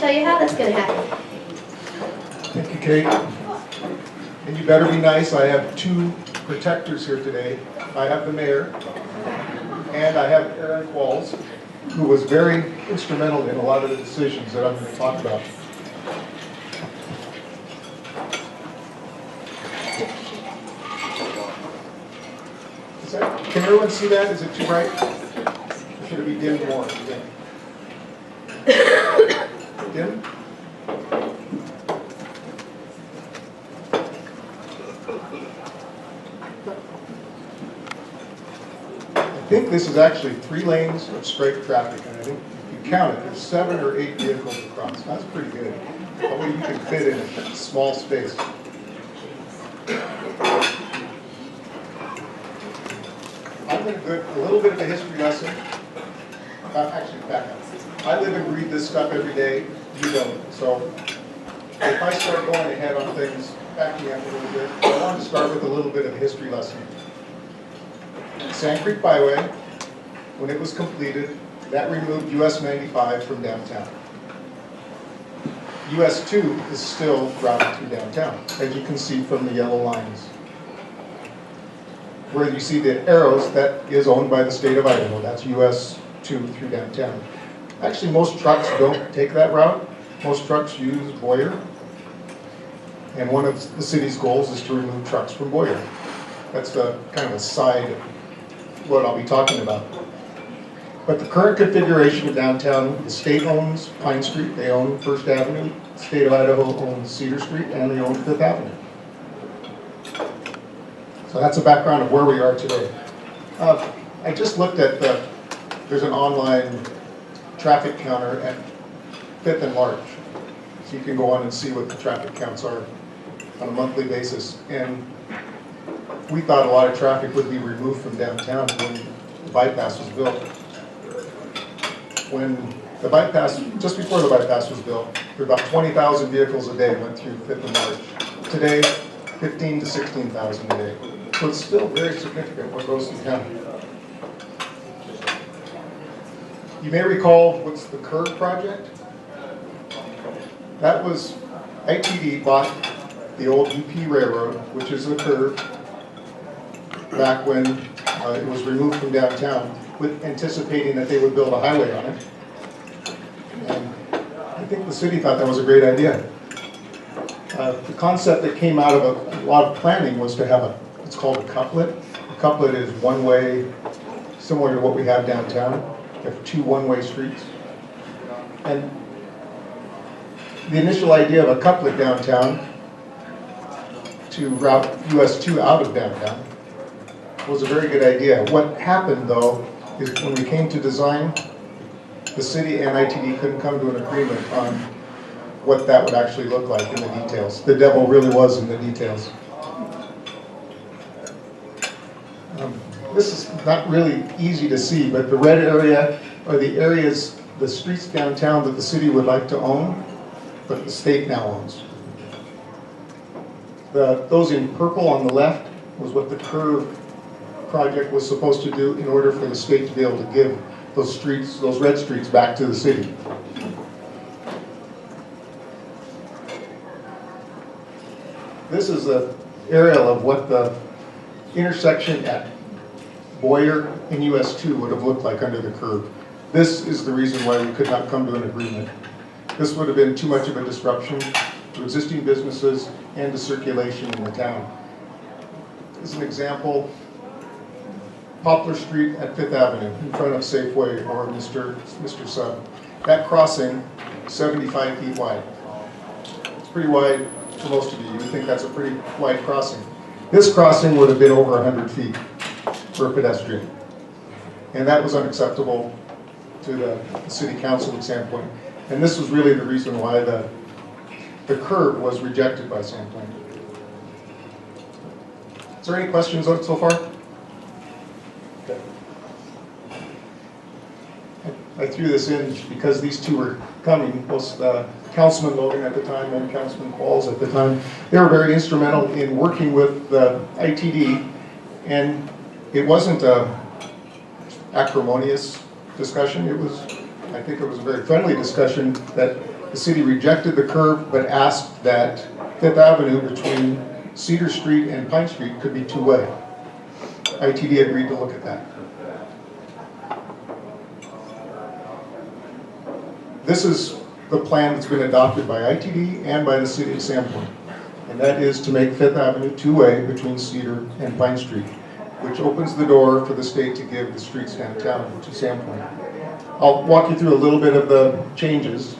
tell you how that's going to happen. Thank you, Kate. And you better be nice. I have two protectors here today. I have the mayor, and I have Aaron Qualls, who was very instrumental in a lot of the decisions that I'm going to talk about. Can everyone see that? Is it too bright? Or should it be dimmed more? Dim? I think this is actually 3 lanes of straight traffic, and I think if you count it, there's 7 or 8 vehicles across. That's pretty good. That way you can fit in a small space. I'm going to do a little bit of a history lesson. Actually, back up. I live and breathe this stuff every day. You don't. So if I start going ahead on things, backing up a little bit, I want to start with a little bit of a history lesson. Sand Creek Byway, when it was completed, that removed US 95 from downtown. US 2 is still routed through downtown, as you can see from the yellow lines. Where you see the arrows, that is owned by the state of Idaho. That's US 2 through downtown. Actually, most trucks don't take that route. Most trucks use Boyer. And one of the city's goals is to remove trucks from Boyer. That's the kind of a side of what I'll be talking about. But the current configuration of downtown, the state owns Pine Street, they own First Avenue, the state of Idaho owns Cedar Street, and they own Fifth Avenue. So that's a background of where we are today. I just looked at there's an online traffic counter at 5th and Larch. So you can go on and see what the traffic counts are on a monthly basis. And we thought a lot of traffic would be removed from downtown when the bypass was built. When the bypass, just before the bypass was built, there were about 20,000 vehicles a day went through 5th and Larch. Today, 15 to 16,000 a day. So it's still very significant what goes through town. You may recall what's the curb project? That was, ITD bought the old UP Railroad, which is the curb, back when it was removed from downtown, with anticipating that they would build a highway on it. And I think the city thought that was a great idea. The concept that came out of a lot of planning was to have it's called a couplet. A couplet is one way, similar to what we have downtown. You have 2 one-way streets. And the initial idea of a couplet downtown to route US 2 out of downtown was a very good idea. What happened, though, is when we came to design, the city and ITD couldn't come to an agreement on what that would actually look like in the details. The devil really was in the details. This is not really easy to see, but the red area are the areas, the streets downtown that the city would like to own, but the state now owns. Those in purple on the left was what the curve project was supposed to do in order for the state to be able to give those streets, those red streets, back to the city. This is an aerial of what the intersection at Boyer and US 2 would have looked like under the curve. This is the reason why we could not come to an agreement. This would have been too much of a disruption to existing businesses and to circulation in the town. As an example, Poplar Street at 5th Avenue in front of Safeway or Mr. Sub. That crossing, 75 feet wide. It's pretty wide for most of you. You would think that's a pretty wide crossing. This crossing would have been over 100 feet for a pedestrian. And that was unacceptable to the city council standpoint. And this was really the reason why the curb was rejected by Sandpoint. Is there any questions on it so far? Okay. I threw this in because these two were coming. Both Councilman Logan at the time and Councilman Qualls at the time. They were very instrumental in working with the ITD, and it wasn't a acrimonious discussion. It was, I think it was a very friendly discussion that The city rejected the curve, but asked that Fifth Avenue between Cedar Street and Pine Street could be two-way. ITD agreed to look at that. This is the plan that's been adopted by ITD and by the city of Sandpoint. And that is to make Fifth Avenue two-way between Cedar and Pine Street, which opens the door for the state to give the streets downtown to Sandpoint. I'll walk you through a little bit of the changes.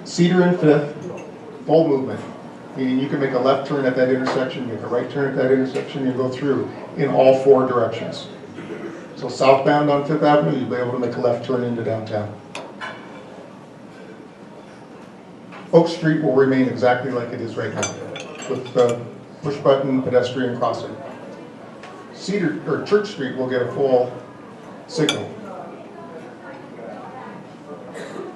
Cedar and Fifth, full movement, meaning you can make a left turn at that intersection, make a right turn at that intersection, and go through in all four directions. So southbound on Fifth Avenue, you'll be able to make a left turn into downtown. Oak Street will remain exactly like it is right now, with the push button pedestrian crossing. Church Street will get a full signal.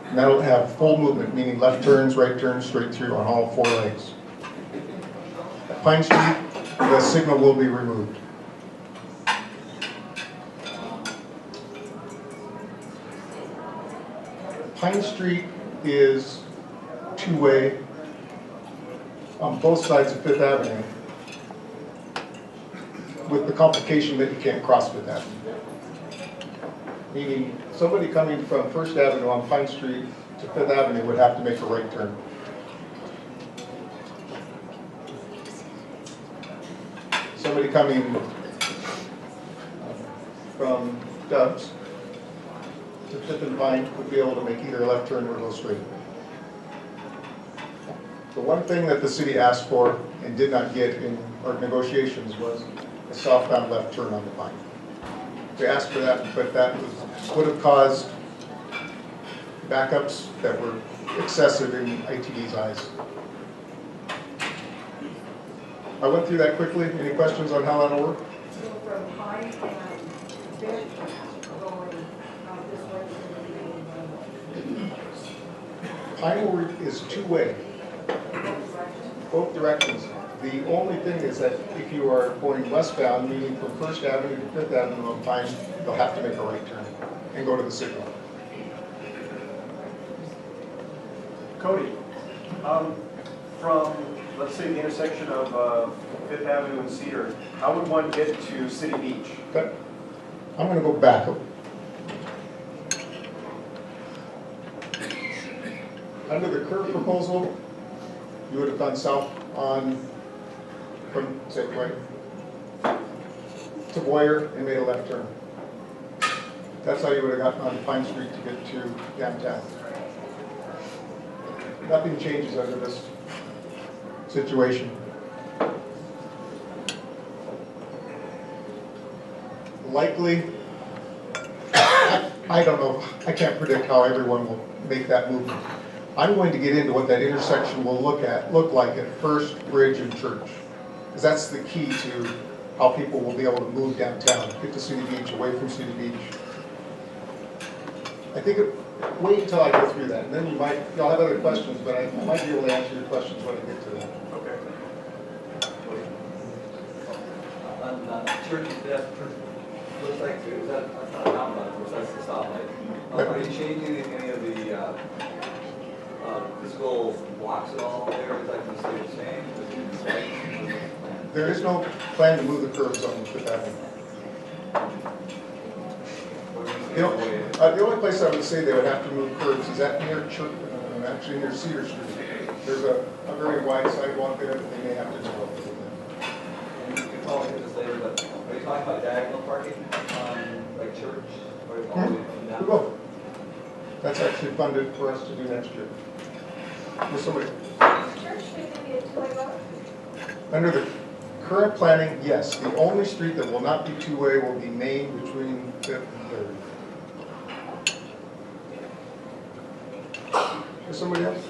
And that'll have full movement, meaning left turns, right turns, straight through on all four legs. At Pine Street, the signal will be removed. Pine Street is two-way on both sides of Fifth Avenue, with the complication that you can't cross Fifth Avenue. Meaning, somebody coming from First Avenue on Pine Street to Fifth Avenue would have to make a right turn. Somebody coming from Dubs to Fifth and Pine would be able to make either a left turn or go straight. The one thing that the city asked for and did not get in our negotiations was a southbound left turn on the Pine. They asked for that, but that would have caused backups that were excessive in ITD's eyes. I went through that quickly. Any questions on how that'll work? So from Pine and Fifth going this way. Pine is two-way, both directions. The only thing is that if you are going westbound, meaning from First Avenue to Fifth Avenue on Pine, you'll have to make a right turn and go to the signal. Cody, from, let's say, the intersection of Fifth Avenue and Cedar, how would one get to City Beach? Okay. I'm going to go back. Under the curve proposal, you would have gone south on from Safeway to Boyer and made a left turn. That's how you would have gotten on Pine Street to get to downtown. Nothing changes under this situation. Likely, I don't know, I can't predict how everyone will make that movement. I'm going to get into what that intersection will look like at First, Bridge, and Church. Because that's the key to how people will be able to move downtown, get to City Beach, away from City Beach. I think, wait until I go through that, and then y'all have other questions, but I might be able to answer your questions when I get to that. Okay. On Church and Fifth, looks like, is that, that's not a roundabout, of course, that's the stoplight. Are you changing any of the physical blocks at all there? Is that going to stay the same? There is no plan to move the curbs on Fifth Avenue. The only place I would say they would have to move curbs is at near Church, actually near Cedar Street. There's a very wide sidewalk there that they may have to develop. And you can probably hit this later, but are you talking about diagonal parking on like Church? Or all the way from down? We will. That's actually funded for us to do next year. With somebody. Church Street can be a two-way road? Under the current planning, yes. The only street that will not be two-way will be Main between 5th and 3rd. Is somebody else?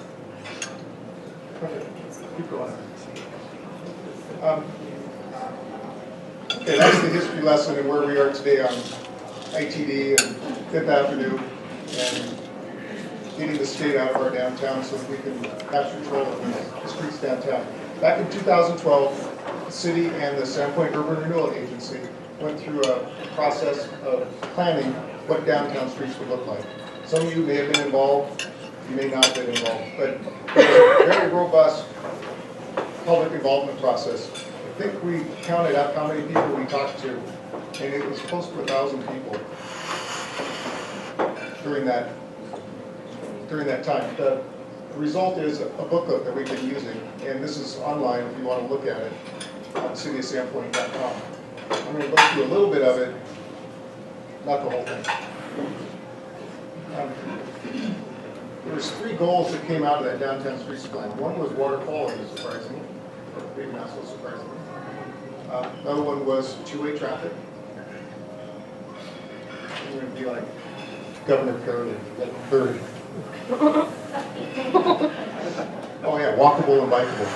Okay, keep going. Okay, that's the history lesson and where we are today on ITD and 5th Avenue and getting the state out of our downtown so that we can have control of the streets downtown. Back in 2012, the city and the Sandpoint Urban Renewal Agency went through a process of planning what downtown streets would look like. Some of you may have been involved You may not have been involved, but it's a very robust public involvement process. I think we counted up how many people we talked to, and it was close to 1,000 people during that time. The result is a booklet that we've been using, and this is online if you want to look at it on cityofsandpoint.com. I'm going to go through a little bit of it, not the whole thing. There was 3 goals that came out of that downtown streets plan. One was water quality, surprisingly, or maybe not so surprisingly. Another one was two-way traffic. I'm going to be like Governor Curley, like Bird. Oh yeah, walkable and bikeable.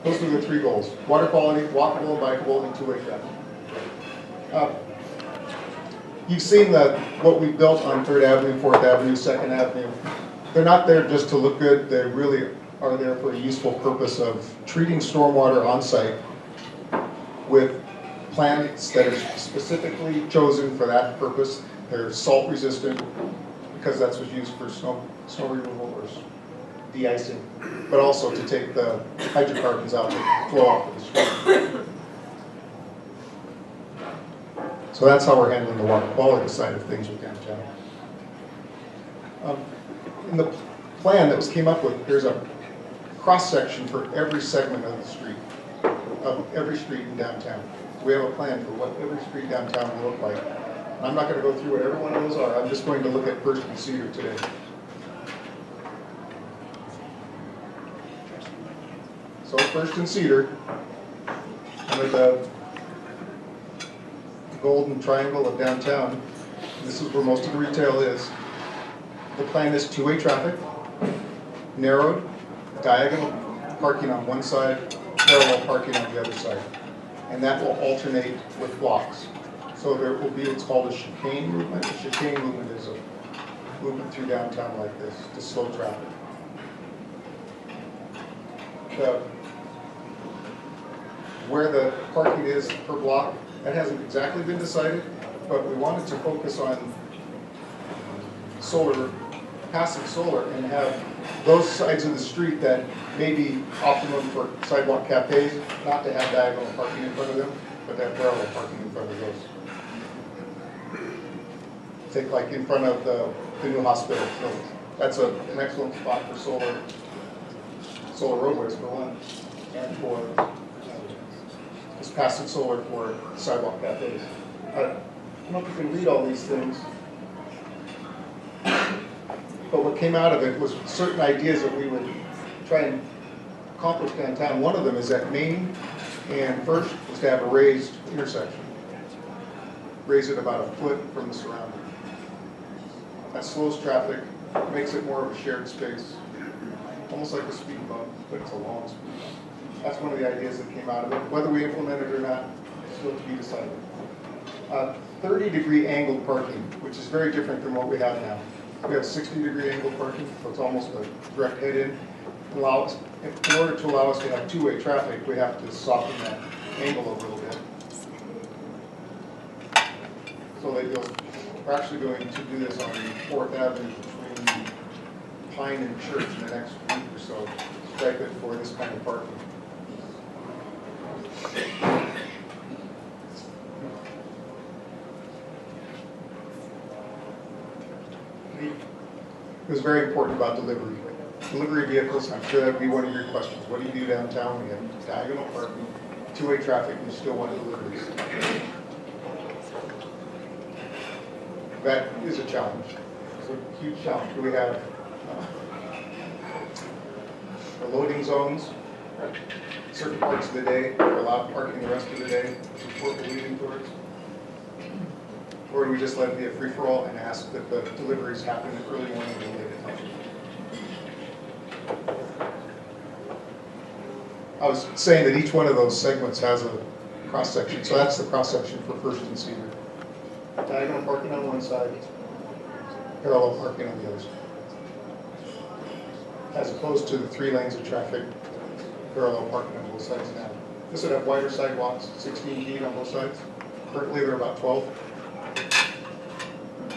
Those were the 3 goals: water quality, walkable and bikeable, and two-way traffic. You've seen what we built on 3rd Avenue, 4th Avenue, 2nd Avenue. They're not there just to look good. They really are there for a useful purpose of treating stormwater on site with plants that are specifically chosen for that purpose. They're salt resistant because that's what's used for snow removal or de-icing, but also to take the hydrocarbons out that flow off of the street. So that's how we're handling the water quality side of things with downtown. In the plan that was came up with, there's a cross-section for every segment of the street, of every street in downtown. We have a plan for what every street downtown will look like. And I'm not going to go through what every one of those are. I'm just going to look at First and Cedar today. So First and Cedar, under the golden triangle of downtown, this is where most of the retail is. The plan is two-way traffic, narrowed, diagonal parking on one side, parallel parking on the other side. And that will alternate with blocks. So there will be what's called a chicane movement. A chicane movement is a movement through downtown like this to slow traffic. Where the parking is per block, that hasn't exactly been decided, but we wanted to focus on solar, passive solar, and have those sides of the street that may be optimum for sidewalk cafes, not to have diagonal parking in front of them, but to have parallel parking in front of those. Take like in front of the new hospital. So that's an excellent spot for solar roadways for one, and for this passive solar for sidewalk cafes. I don't know if you can read all these things, but what came out of it was certain ideas that we would try and accomplish downtown. One of them is that Main and First was to have a raised intersection. Raise it about a foot from the surrounding. That slows traffic, makes it more of a shared space, almost like a speed bump, but it's a long speed bump. That's one of the ideas that came out of it. Whether we implement it or not, is still to be decided. 30-degree angled parking, which is very different than what we have now. We have 60-degree angled parking, so it's almost a direct head-in. In order to allow us to have two-way traffic, we have to soften that angle a little bit. So we're actually going to do this on 4th Avenue between Pine and Church in the next week or so. Stripe it for this kind of parking. It was very important about delivery. Delivery vehicles, I'm sure that would be one of your questions. What do you do downtown? We have diagonal parking, two-way traffic, and you still want deliveries. That is a challenge. It's a huge challenge. We have the loading zones, certain parts of the day, we're allowed parking the rest of the day, which is what we're leading towards. Or do we just let it be a free-for-all and ask that the deliveries happen in early morning and late at night? I was saying that each one of those segments has a cross-section, so that's the cross-section for First and Cedar. Diagonal parking on one side, parallel parking on the other side. As opposed to the 3 lanes of traffic, parallel parking on both sides now. This would have wider sidewalks, 16 feet on both sides. Currently they're about 12.